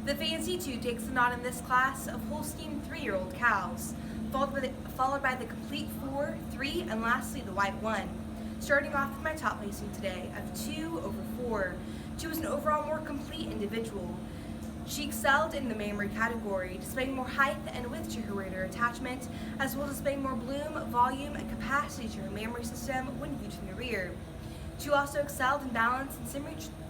The fancy 2 takes the nod in this class of Holstein 3-year-old cows, followed by the complete 4, 3, and lastly the white 1. Starting off with my top placing today of 2 over 4. She was an overall more complete individual. She excelled in the mammary category, displaying more height and width to her rear attachment, as well as displaying more bloom, volume, and capacity to her mammary system when viewed from the rear. She also excelled in balance and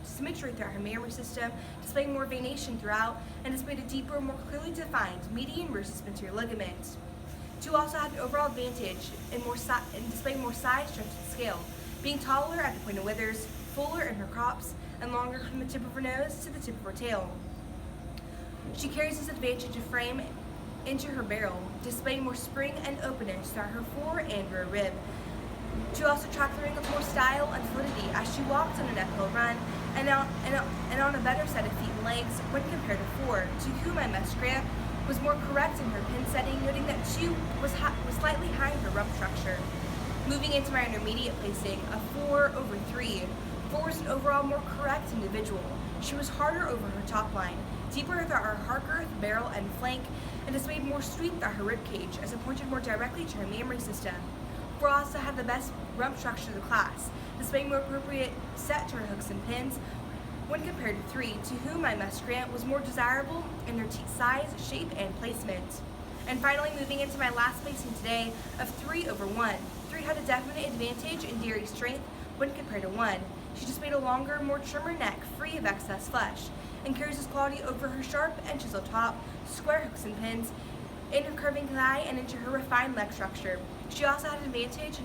symmetry throughout her mammary system, displaying more venation throughout, and displayed a deeper, more clearly defined median versus posterior ligament. She also had an overall advantage in displaying more size, strength, and scale, being taller at the point of withers, fuller in her crops, and longer from the tip of her nose to the tip of her tail. She carries this advantage of frame into her barrel, displaying more spring and openness throughout her fore and rear rib. She also tracked the ring with more style and fluidity as she walked on an uphill run and on a better set of feet and legs when compared to 4, to whom I must grant was more correct in her pin setting, noting that 2 was slightly high in her rump structure. Moving into my intermediate placing of 4 over 3. 4 was an overall more correct individual. She was harder over her top line, deeper throughout her heart girth, barrel, and flank, and displayed more sweep throughout her rib cage as it pointed more directly to her mammary system. 4 also had the best rump structure of the class, displaying more appropriate set to her hooks and pins when compared to 3, to whom I must grant was more desirable in her size, shape, and placement. And finally, moving into my last placing today of 3 over 1. 3 had a definite advantage in dairy strength when compared to 1. She displayed a longer, more trimmer neck, free of excess flesh, and carries this quality over her sharp and chiseled top, square hooks and pins, in her curving thigh, and into her refined leg structure. She also had an advantage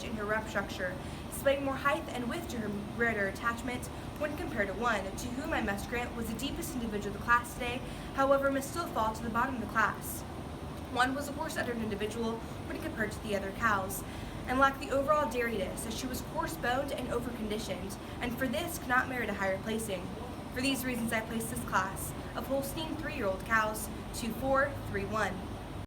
in her rump structure, displaying more height and width to her rear attachment when compared to 1, to whom I must grant was the deepest individual of the class today, however must still fall to the bottom of the class. 1 was a coarse-uddered individual when compared to the other cows, and lacked the overall dairyness, as she was coarse-boned and over-conditioned, and for this could not merit a higher placing. For these reasons I place this class of Holstein 3-year-old cows to 4, 3, 1.